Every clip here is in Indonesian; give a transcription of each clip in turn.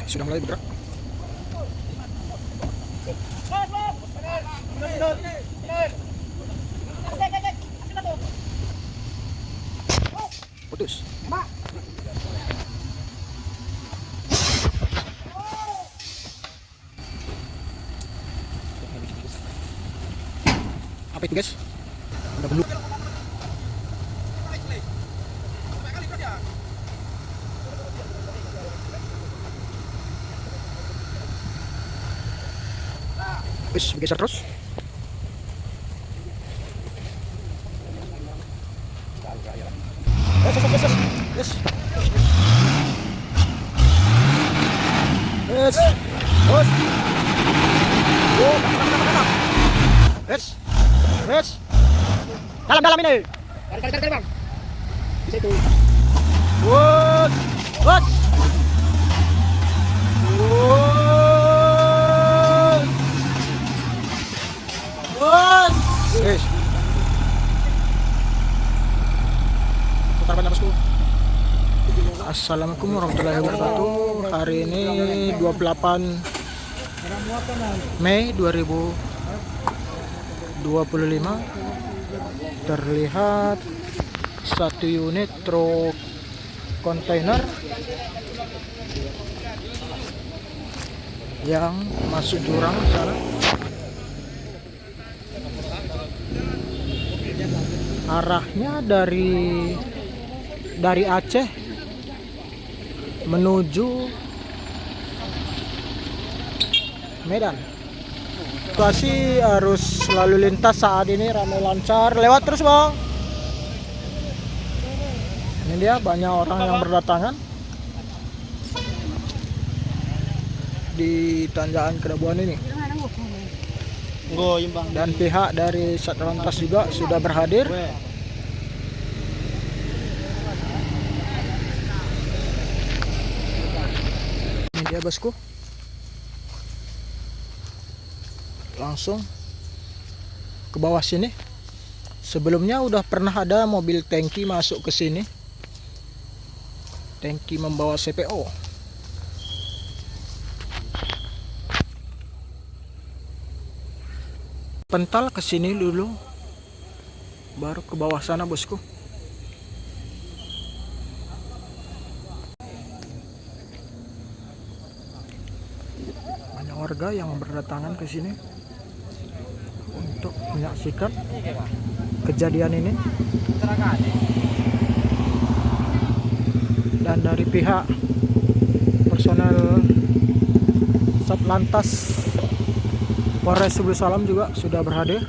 sudah mulai bergerak. Putus. Apa itu guys? Ada belum? Wis bergeser terus. Yes. Yes. Bos. Yes. Yes. Dalam ini. Tarik bang. Di situ. Bos. Bos. Bos. Yes. Putar banyak bosku. Assalamualaikum warahmatullahi wabarakatuh. Hari ini 28 Mei 2025. Terlihat satu unit truk kontainer yang masuk jurang sana. Arahnya dari Aceh menuju Medan. Situasi arus lalu lintas saat ini ramai lancar. Lewat terus bang. Ini dia banyak orang yang berdatangan di tanjakan Kedabuan ini. Dan pihak dari Satlantas juga sudah berhadir. Ini dia bosku. Langsung ke bawah sini. Sebelumnya udah pernah ada mobil tangki masuk ke sini. Tangki membawa CPO. Pental ke sini dulu, baru ke bawah sana bosku. Banyak warga yang berdatangan ke sini untuk menyaksikan kejadian ini. Dan dari pihak personel Satlantas Polres Subul Salam juga sudah berhadir.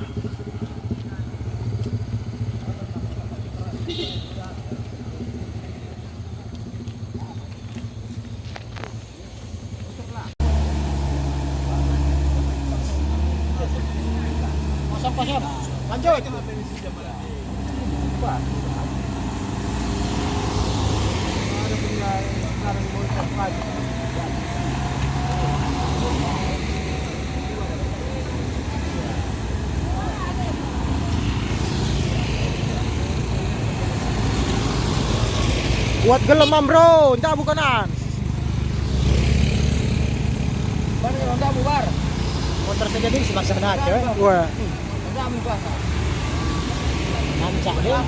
Lanjut. Buat gelemam bro, entah bukanan. Bar ronda bubar. Motor saja di sebelah sana coy. Wah. Ronda bubar. Nancak deh.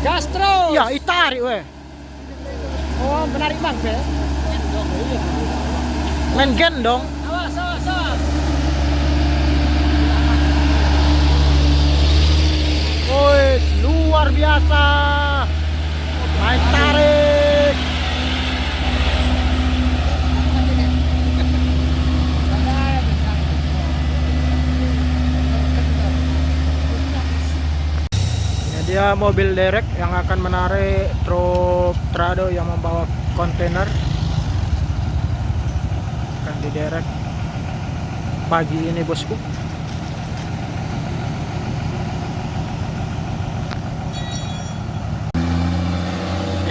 Gas terus. Ya, itarik weh. Oh, menarik bang, be. Main gendong. Awas, awas, awas. Woi, luar biasa. Main tarik. Ini dia mobil derek yang akan menarik truk trado yang membawa kontainer. Akan diderek pagi ini bosku.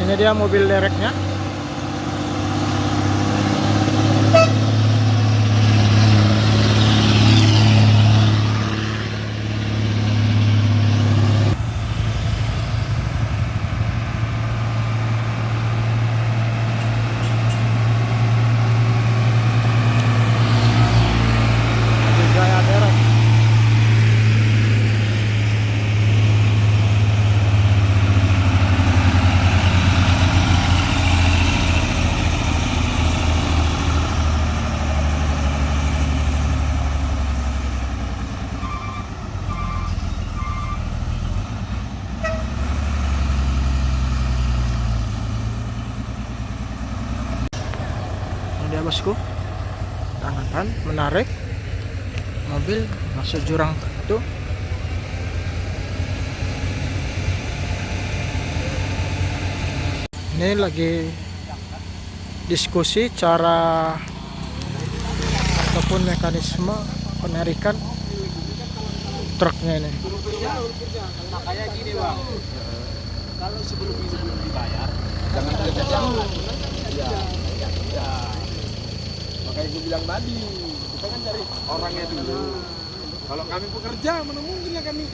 Ini dia mobil dereknya. bosku. Tangan menarik mobil masuk jurang itu. Ini lagi diskusi cara ataupun mekanisme penarikan truknya ini. Makanya gini bang, kalau sebelum dibayar, jangan kerja dulu. Ya, ya. Makanya gue bilang tadi, kita kan cari orangnya dulu. Kalau kami pekerja, mana mungkin lah kami.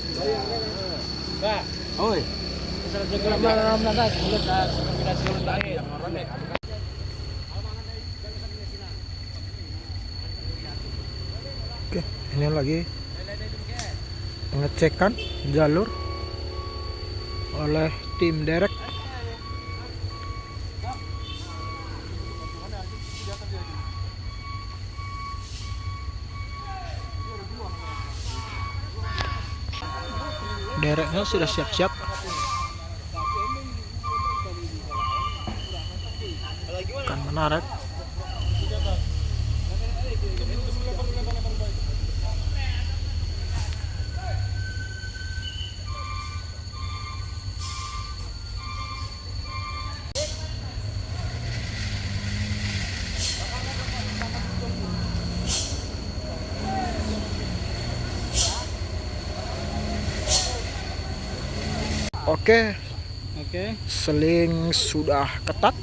Bah, oi. Oke, ini lagi pengecekan jalur oleh tim derek. Dereknya sudah siap-siap. Akan menarik. Oke, seling sudah ketat.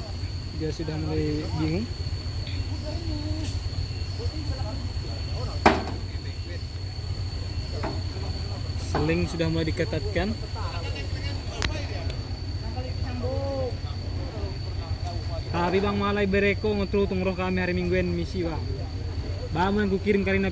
Dia sudah mulai bingung. Seling sudah mulai diketatkan. Tapi bang malai bereko ngotru tungroh kami hari mingguan misi bang. Bang aku kirim karina.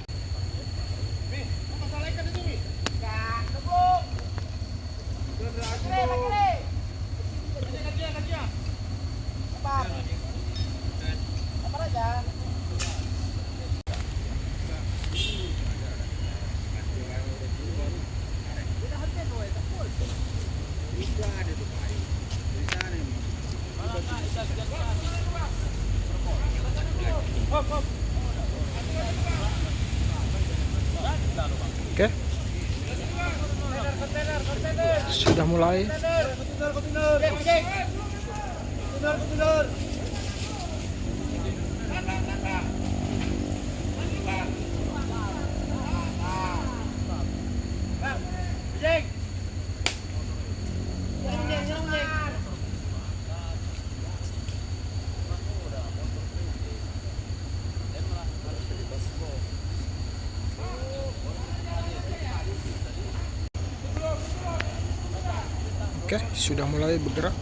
Oke, sudah mulai. Oke, sudah mulai bergerak.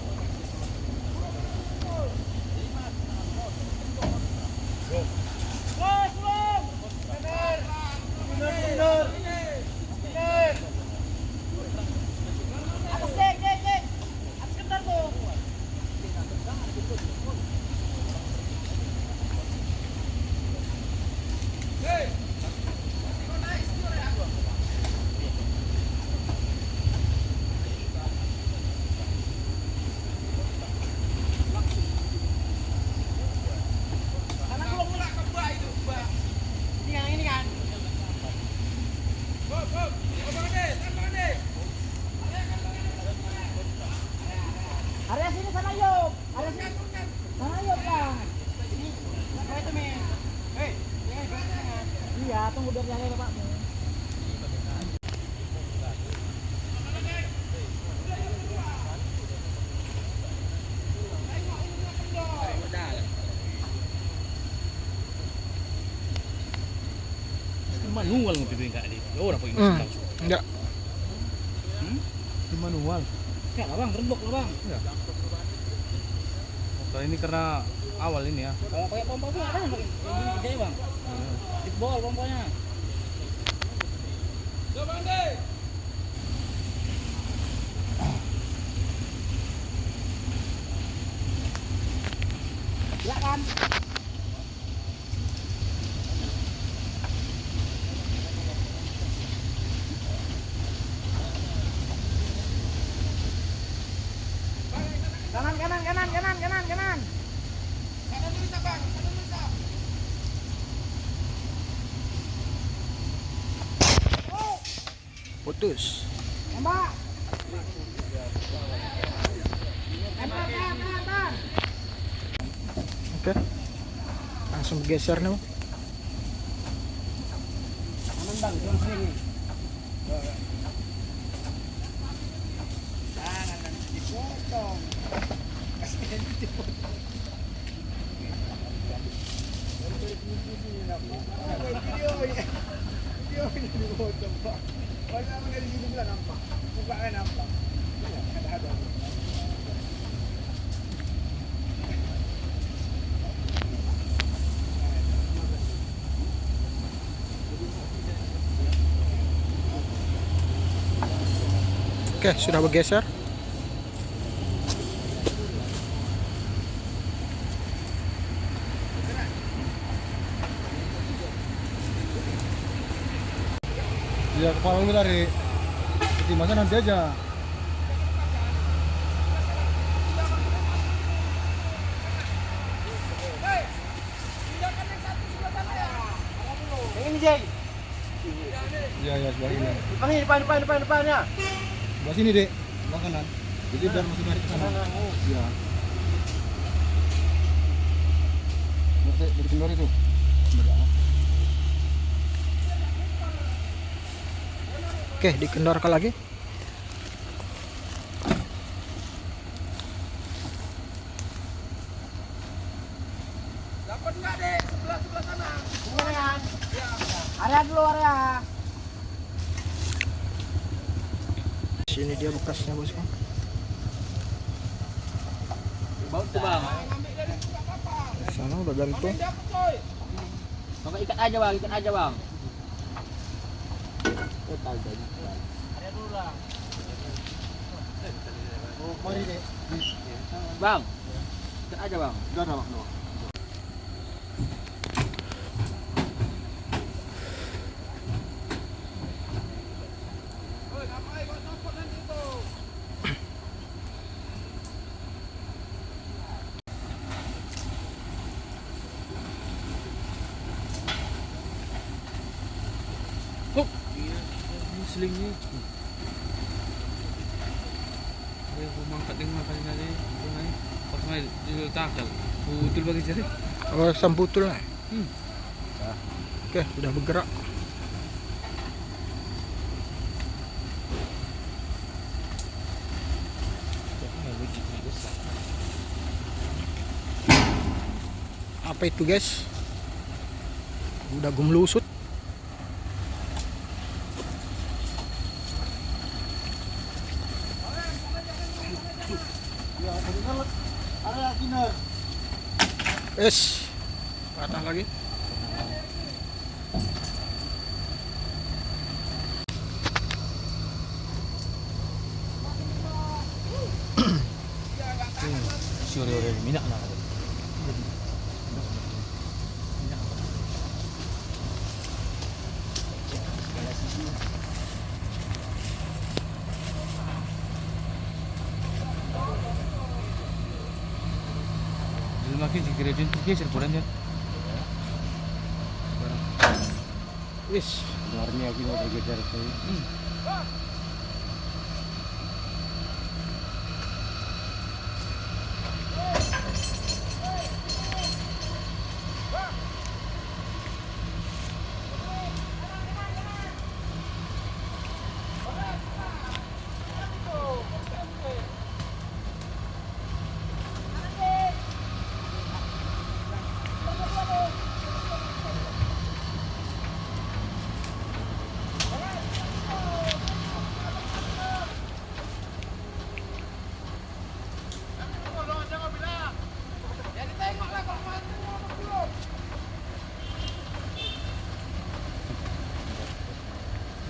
Area sini sana yuk. Area sini. Sana yuk bang. Apa itu men? Hei, iya tunggu biar nyala bapakmu. Manual ngopi enggak di. Orang pakai mesin langsung. Enggak. Di manual. Ya lah bang, rembok lah bang. Ya. Kalau ini karena awal ini ya. Kalau pakai pompa tuh ada yang pakai ini gede bang. Jebol pompanya. Coba deh. Silakan. Kanan. Kanan dulu bang, kanan dulu. putus. Oke, langsung bergeser nih. Oke, sudah bergeser. Ya kepala lu dari timbangan nanti aja. Yang ini Jeng. Iya sebelah ini. Depannya. Sebelah sini dek, sebelah kanan. Jadi biar masuk dari ke sana. Iya. Dari kendor itu. Oke, dikendorkan lagi. Dapat nggak deh sebelah sana? Kemudian. Area dulu area. Sini dia bekasnya bosku. Bau tuh bang. Sana udah gantung. Maka ikat aja bang. Oh, mari dek. Bang, ikat aja bang. Udah ada bang. Selingnya ya aku mangkat dengan makan nari pas main jual takal betul bagi jari Oh, sambutul lah. Hmm. Oke, udah bergerak. Apa itu guys? Udah gumlusut. Ya, benar. Area kinar. Patah lagi. Sore minyak nak makin jika rejun tu geser kurangnya. Wis, Luarnya kita bergeser saya.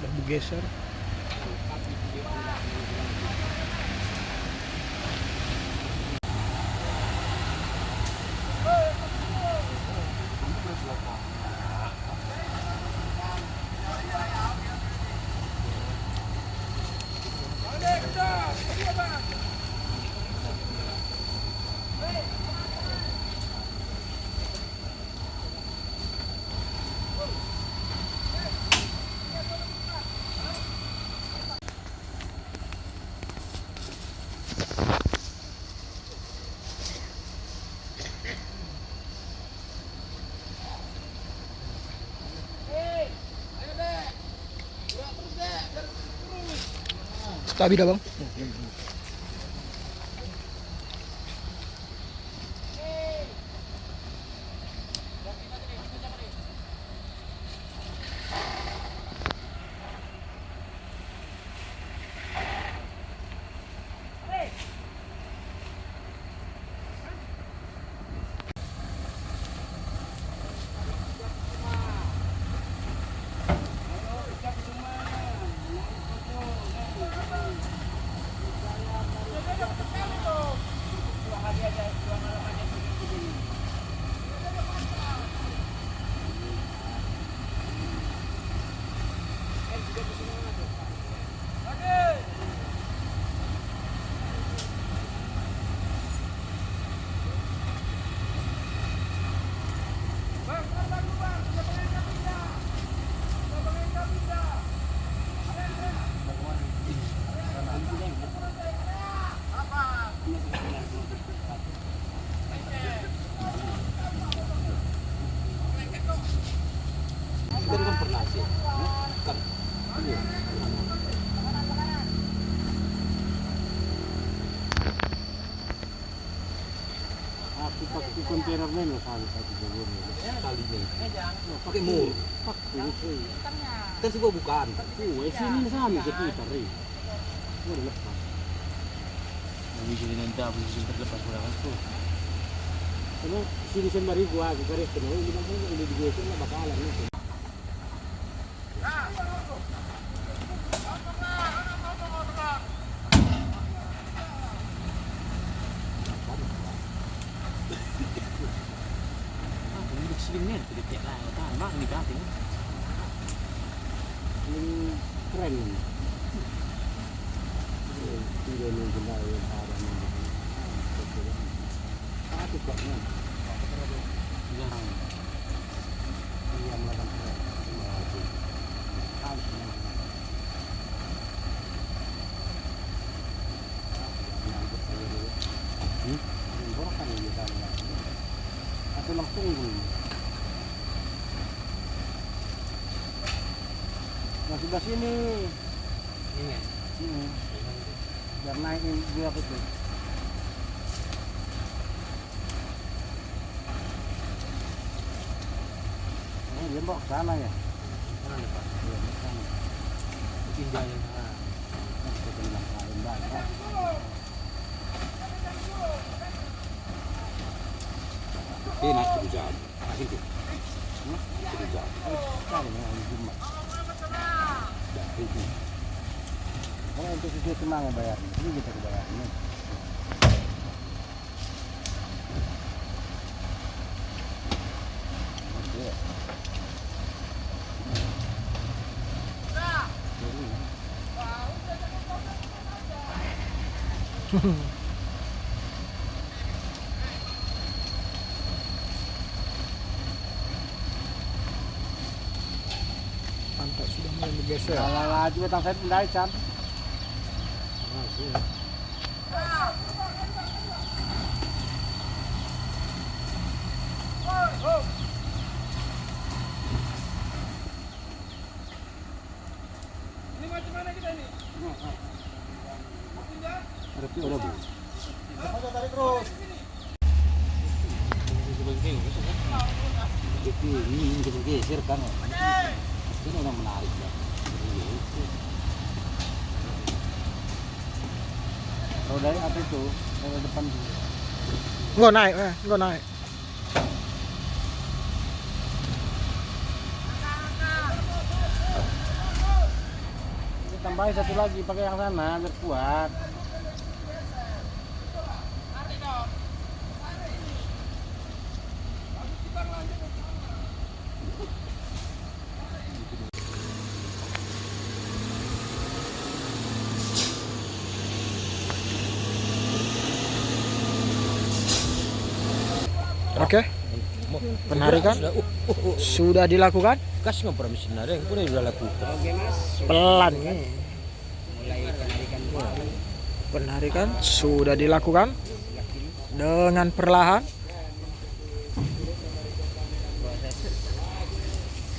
udah bergeser. Tabi dah bang. Kita kan pernah sih. Kan. Iya. Aku pakai kontainer ini kali satu jalur ini. Kali ini. Pakai mur. Pakai. Kan sih bukan. Sini sama sekitar ini. Udah lepas. Hindi sila nanti ako yung terlepas mo lang ito. Karena sini sembari gua garis kena ini namanya udah digeser lah bakalan itu. Hindi sila niyan, pilit lang. Tama, hindi ka ating. Ini keren ini. Tidak mungkin lah yang parah ini. Satu baknya. Yan. Yang melakukan Atau langsung nah sebelah sini Ini. biar naikin dia itu dia bawa ke sana ya Ano na ba? iya ke sana Pindah yan ha. kita bilang lain banget Ini naik ke jam. Asik tuh. Ke jam. cari ya yang Jumat Dah, itu. kalau untuk dia tenang bayar ini kita bayar ini Pantai sudah mulai bergeser. laju datang saya pindah Chan Udah, Bu. Itu ini kita geser kan. Ini orang menarik ya. roda apa itu roda depan dulu Nggak naik, nggak naik. tambahin satu lagi pakai yang sana biar kuat Oke. Penarikan sudah dilakukan. Kas nggak pernah mesin ada, pun udah lakukan. Pelan nih. Penarikan sudah dilakukan dengan perlahan.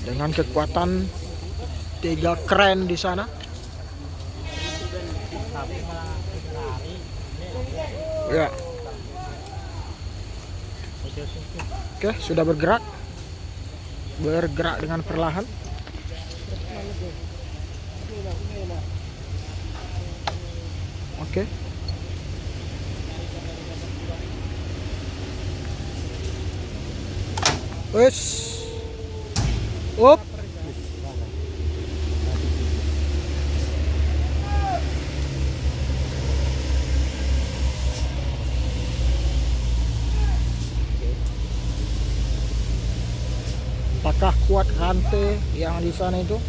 Dengan kekuatan 3 kren di sana. Tapi malah lari. Ya. Oke, sudah bergerak. Bergerak dengan perlahan. Oke. Wes. Up. Apakah kuat rantai yang di sana itu?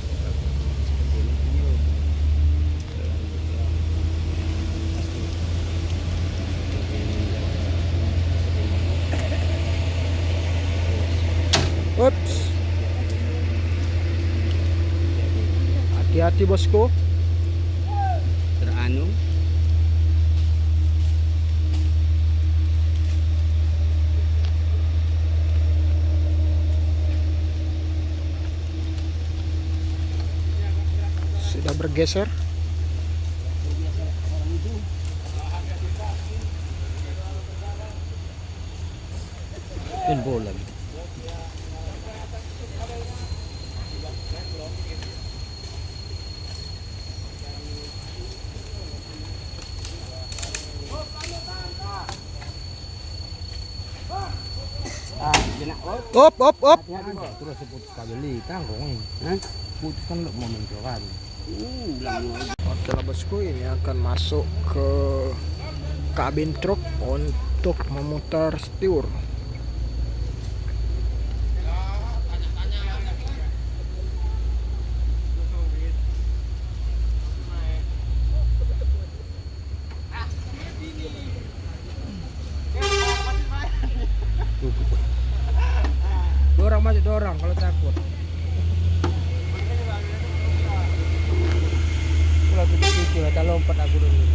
Ups. Hati-hati bosku. Teranu. Sudah bergeser. Dan bola. Up. Terus putus kabel tanggung ini. Putuskan untuk momen kan. Oke lah bosku, ini akan masuk ke kabin truk untuk memutar setir. Dorang masuk dorang kalau takut. Kalau begitu kita lompat aku dulu.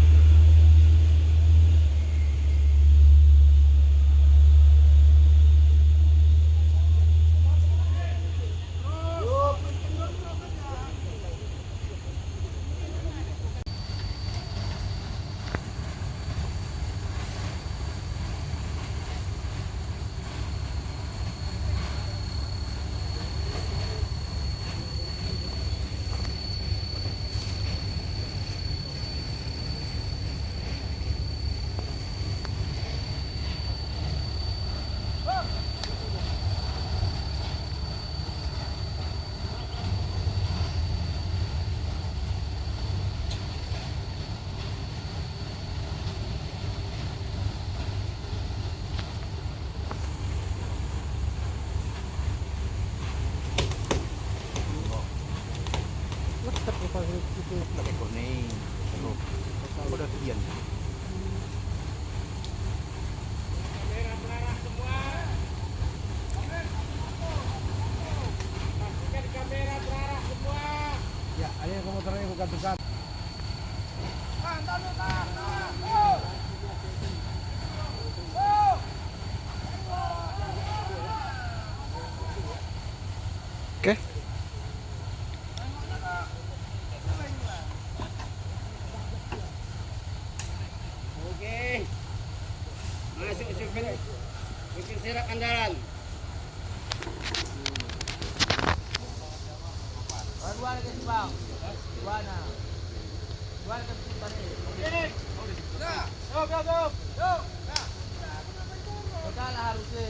Ekor nih. Udah kian. Ya, ada yang komentarnya bukan tukar. Oke. Masuk supir serak andalan. Dua lagi sih bang. Dua lagi balik. Go. Udah lah harusnya.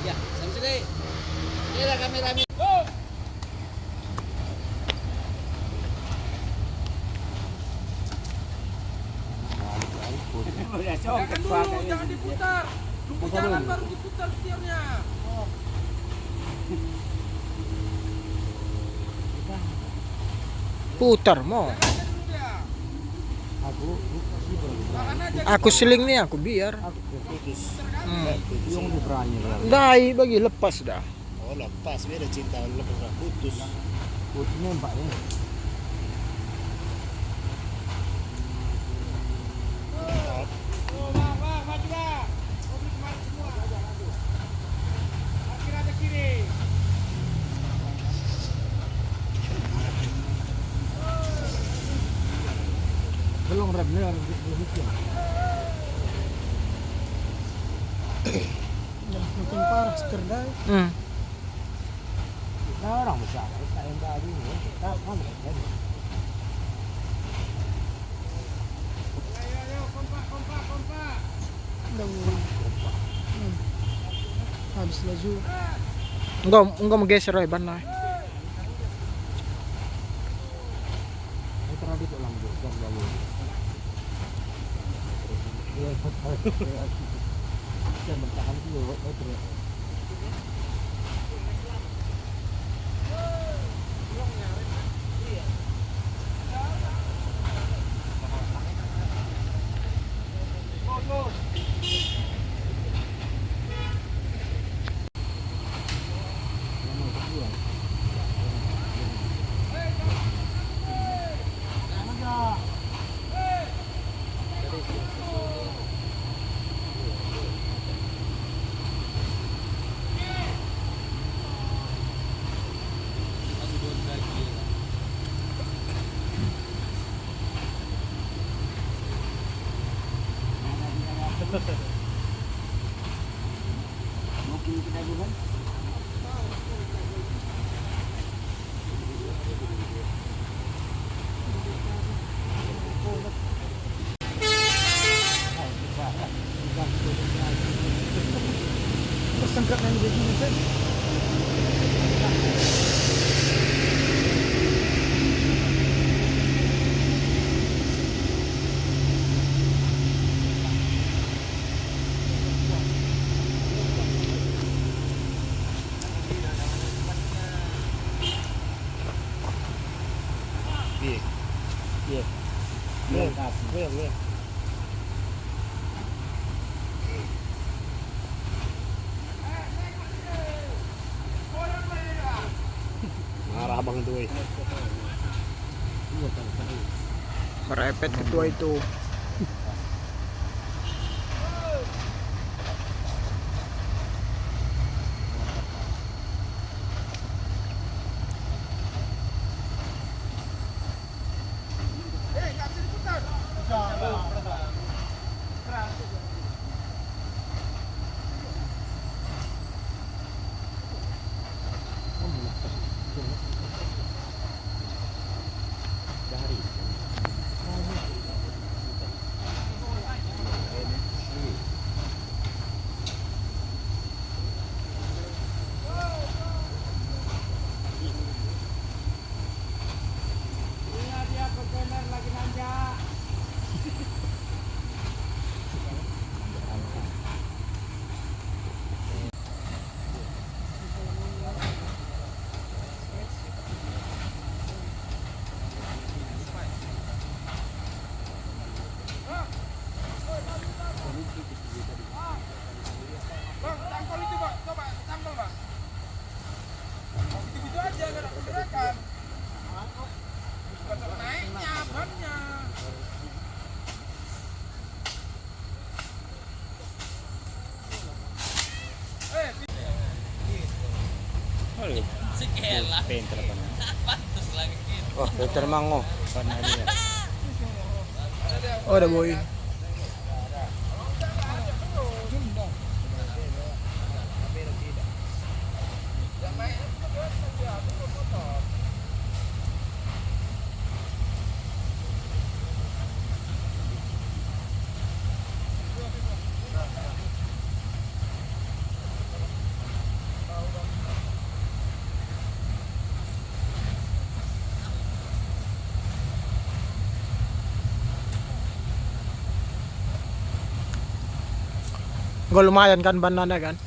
Ya, sampai sini lah kamera. Jangan diputar. Tunggu jalan baru diputar setirnya. Putar mau. Aku sih Aku seling nih aku biar. aku putus. Hmm. Yung di berani lah. Dai bagi lepas dah. Oh lepas, beda cinta lepas putus. Putus nembak ya. Belum remnya belum itu. Makin parah seker dai. Hmm. Nah orang besar, kita yang tadi ya. Kita mana kan? Habis laju. Enggak mau geser ban lah. Ini terlalu itu lah mungkin kan baru. Saya bertahan dulu, terus. Mungkin kita juga. Tersengkak yang begini kan. Iya. Iya. Iya. Marah abang tuh. Merepet ketua itu. Pinter apa nih? Wah, Peter Mango. Karena dia. Oh, ada boy. Gak lumayan kan banana kan?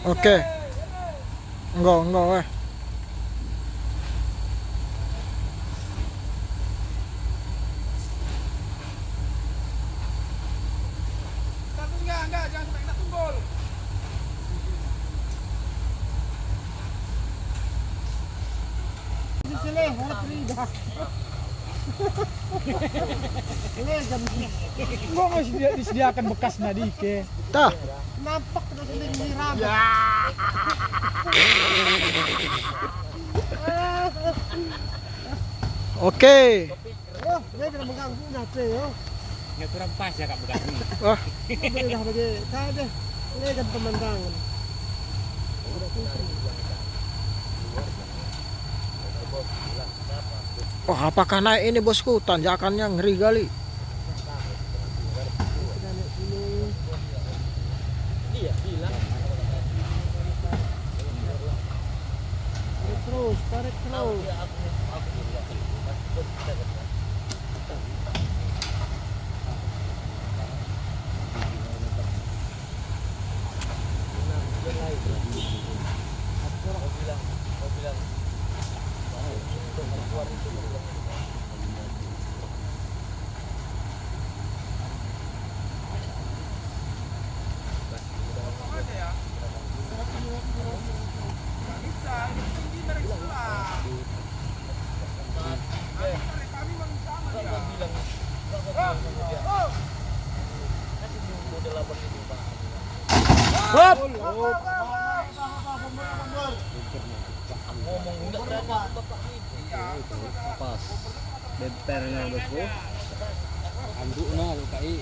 Oke. Enggak weh. Enggak, jangan sampai kena tunggul. Sini, harap rida. Ini jam Enggak nggak disediakan bekas nadike. Tah. nampak terus ini nyiram. Oke. Oh, dia tidak mengganggu nanti yo. Nggak kurang pas ya kak bekas ini. Wah, Dah bagi saya deh. Ini kan pemandangan. oh apakah naik ini bosku? Tanjakannya ngeri kali. Tarik terus. Benternya bosku. Anduknya lukai.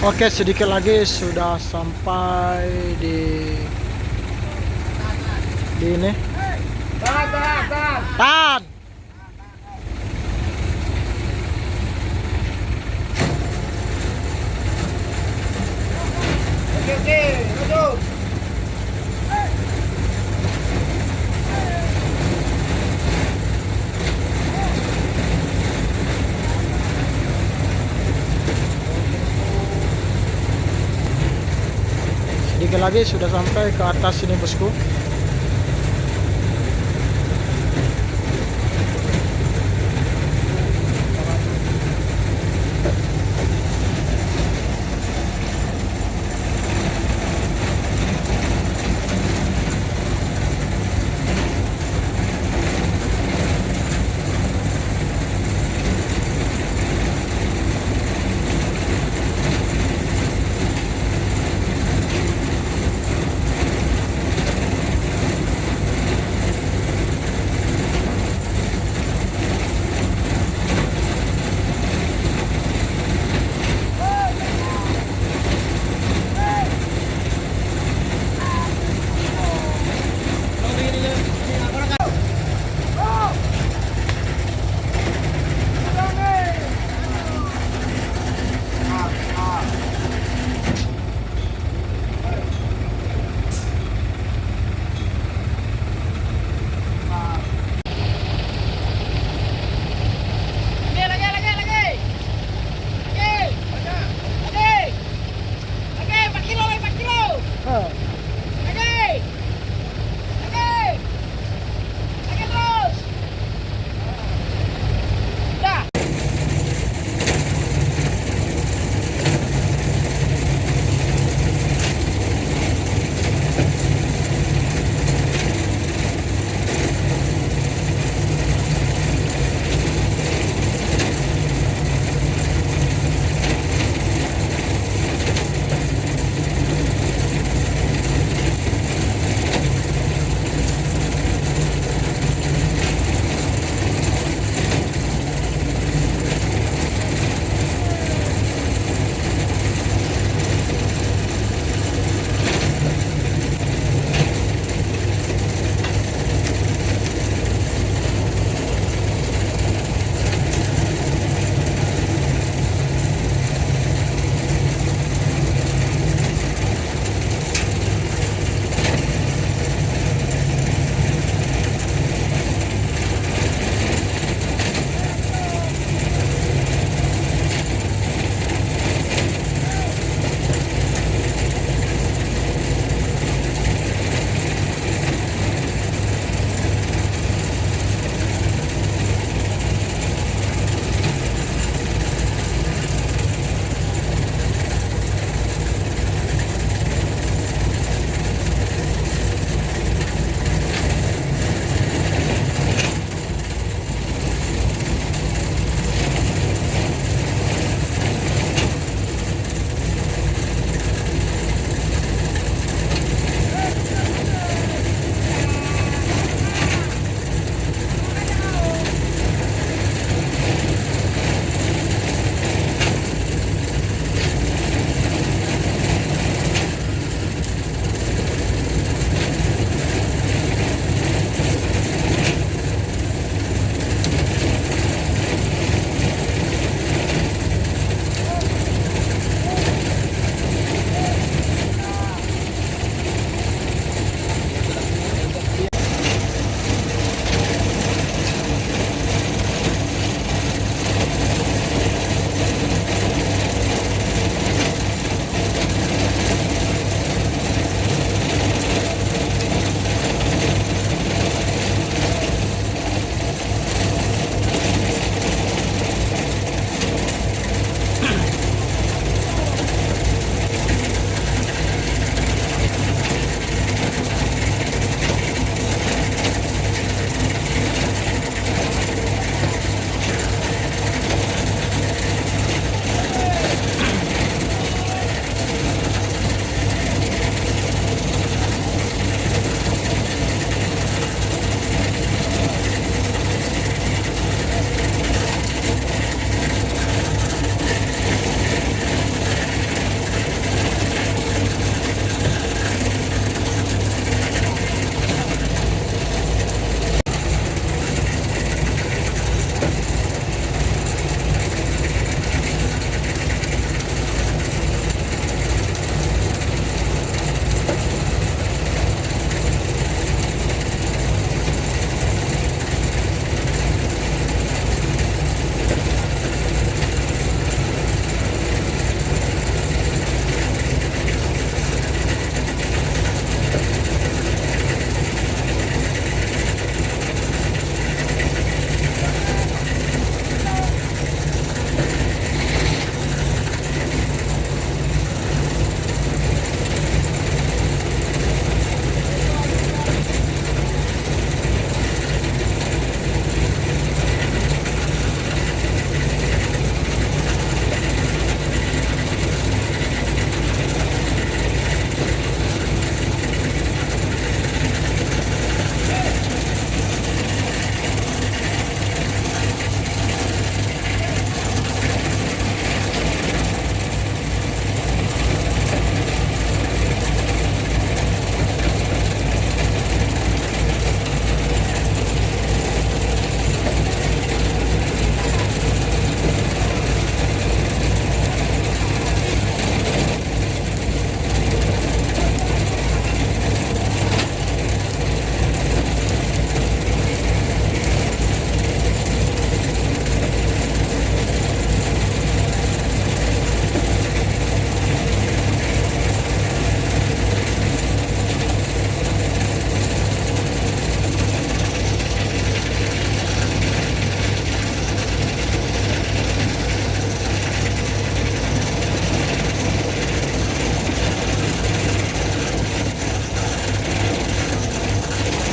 Oke, sedikit lagi sudah sampai di ini. Tan. Sedikit lagi sudah sampai ke atas ini bosku.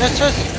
Yes, yes.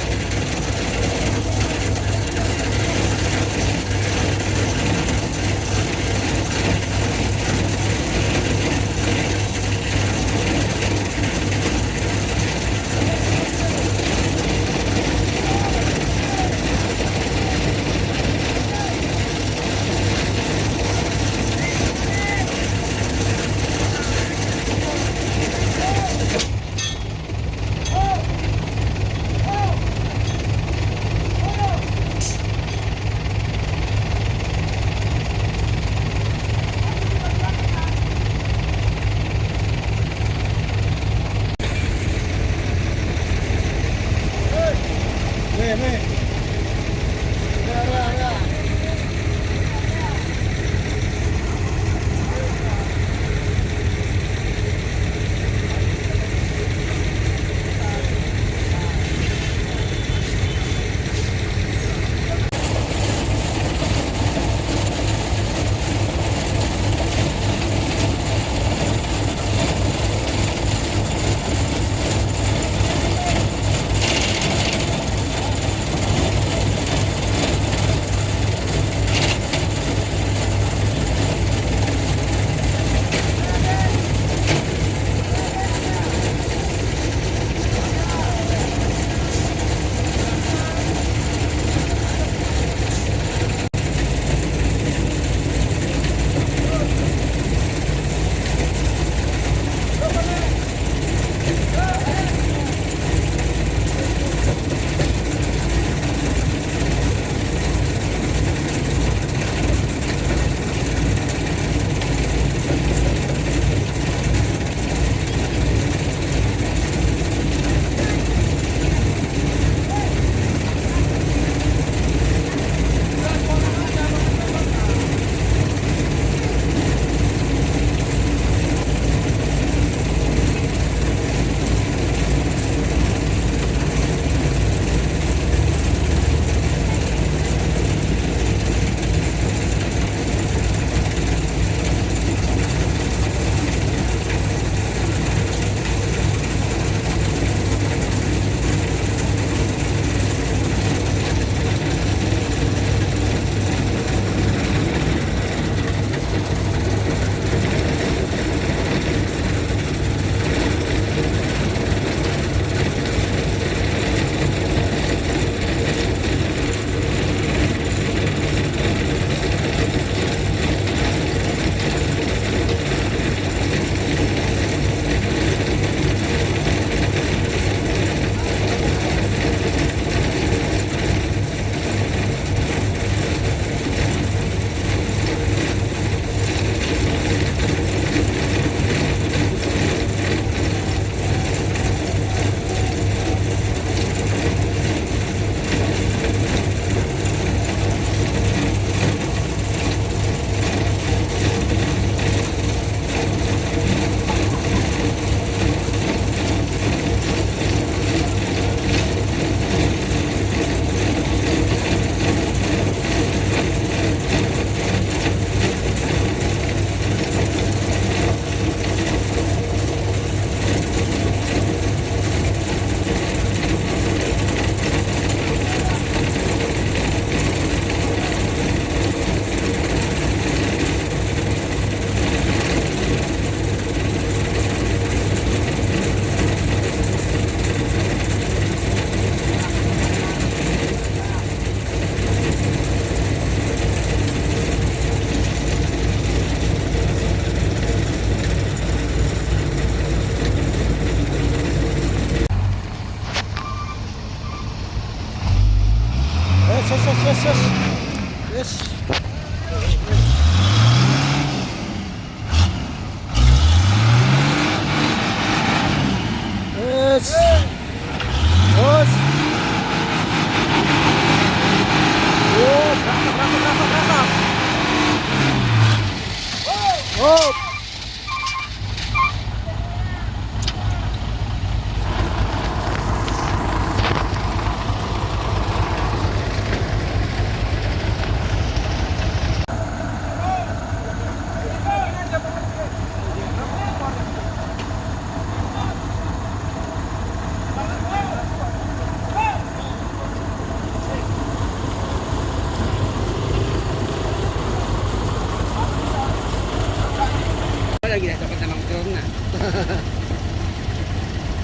lagi dah dapat sama motor na.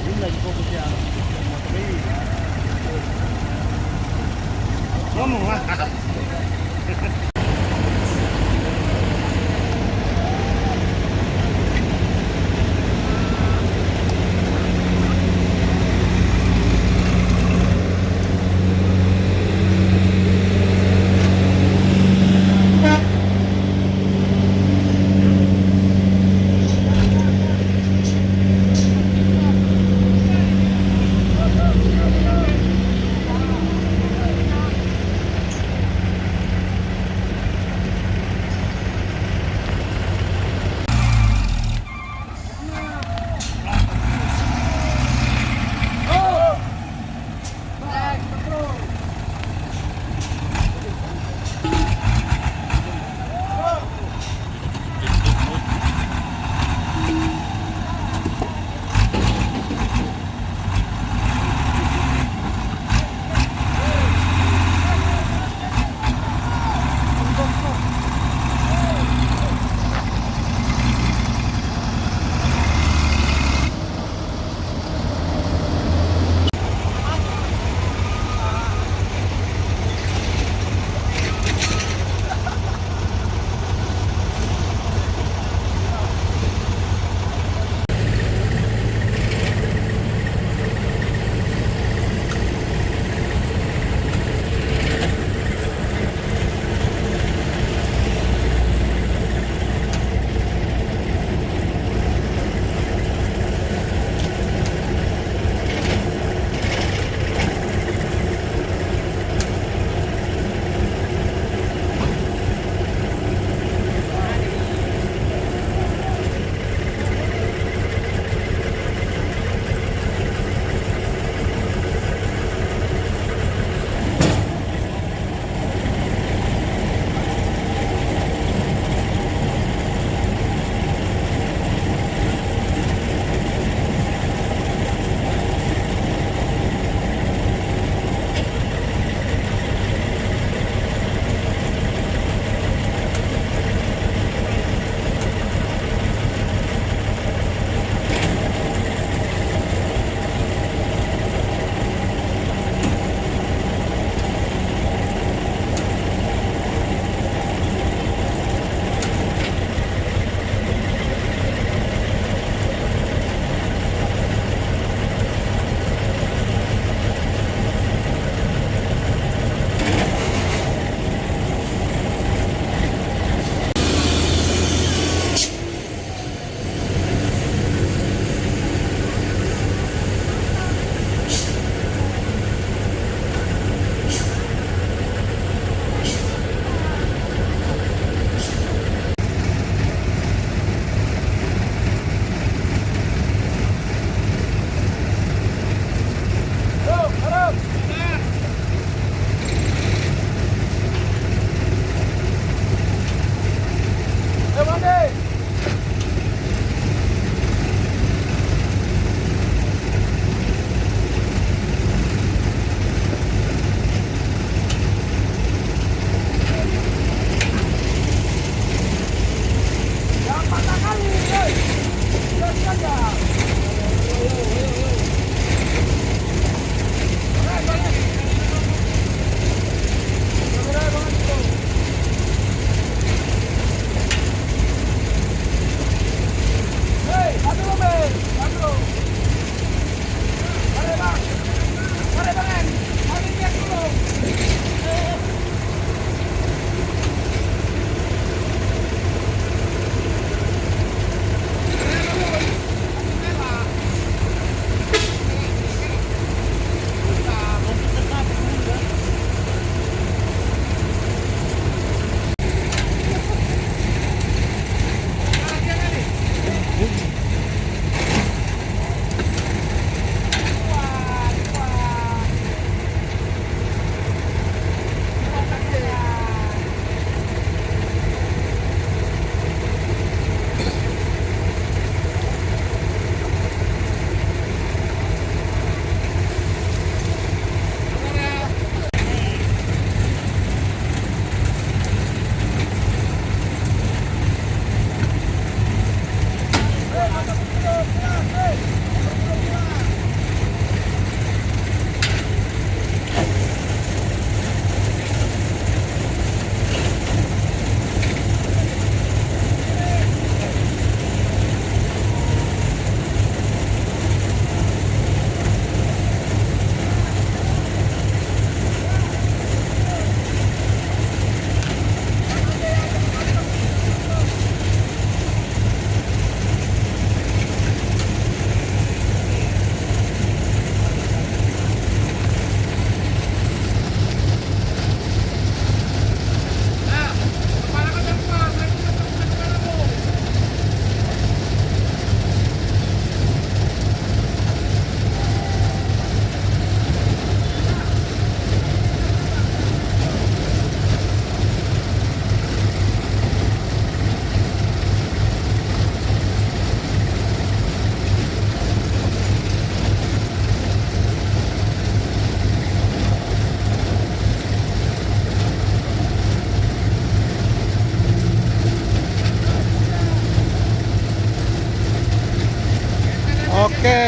Yun lagi fokus siya. Motor ini. Ngomong lah.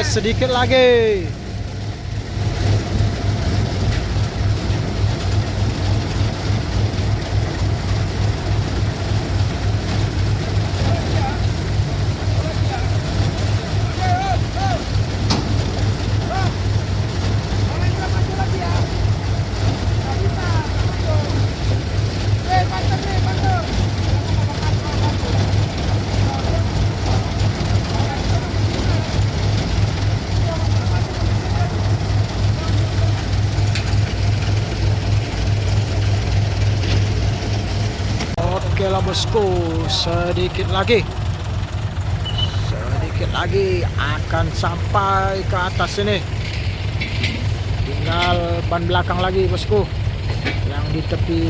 Oke, sedikit lagi. Oke lah bosku, sedikit lagi akan sampai ke atas ini. Tinggal ban belakang lagi bosku, yang di tepi.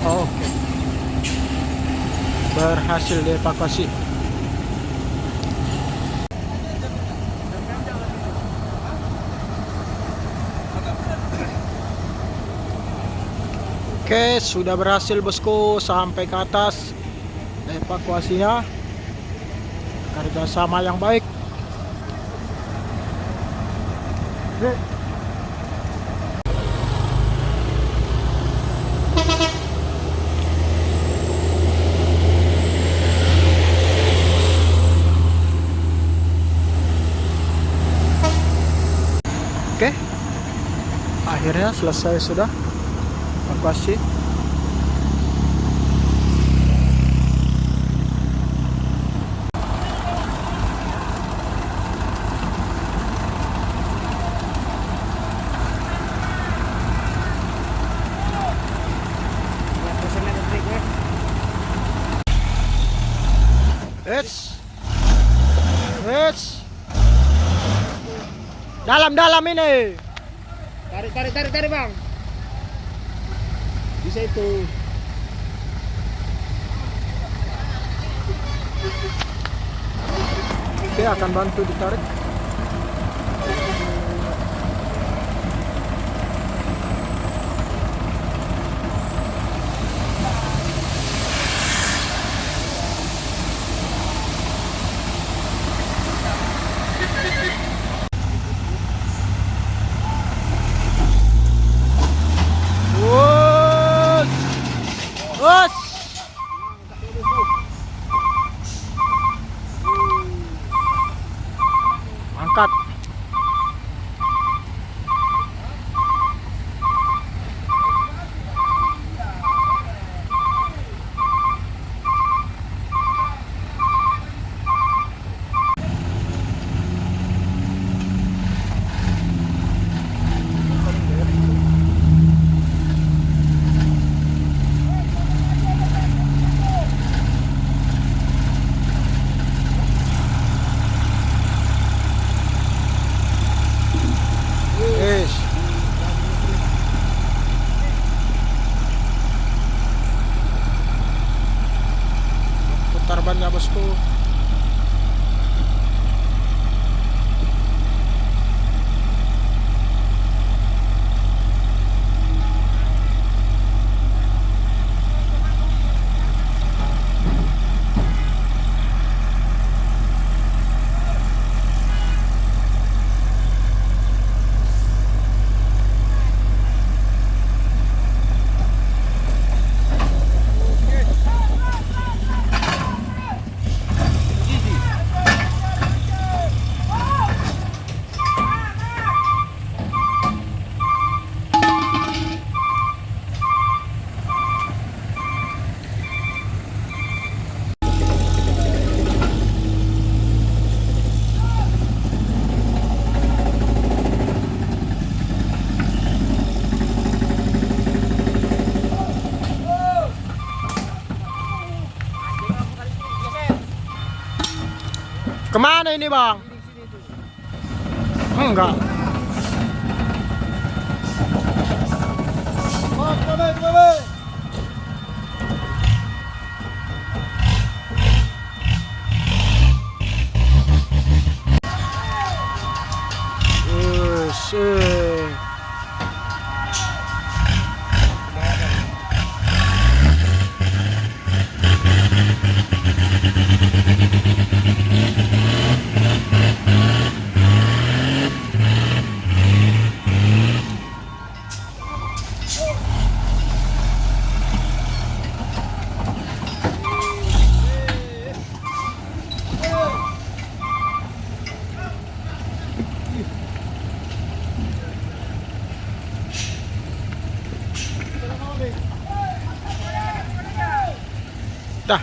Oke, berhasil dievakuasi. Oke, sudah berhasil bosku sampai ke atas. Evakuasinya kerjasama yang baik. Oke, akhirnya selesai sudah evakuasi. It's dalam ini. Tarik bang. Bisa itu. Oke, akan bantu ditarik. Bos. Angkat. Putar bannya bosku. Kemana ini bang? Enggak. Buset. Dah.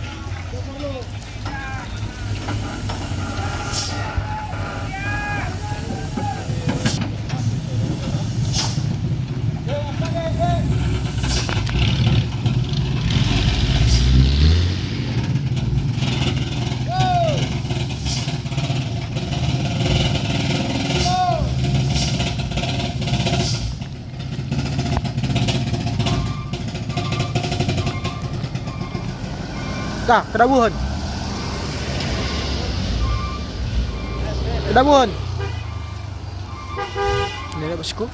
Dah, kedabuhan. Kedabuhan. Ini bosku.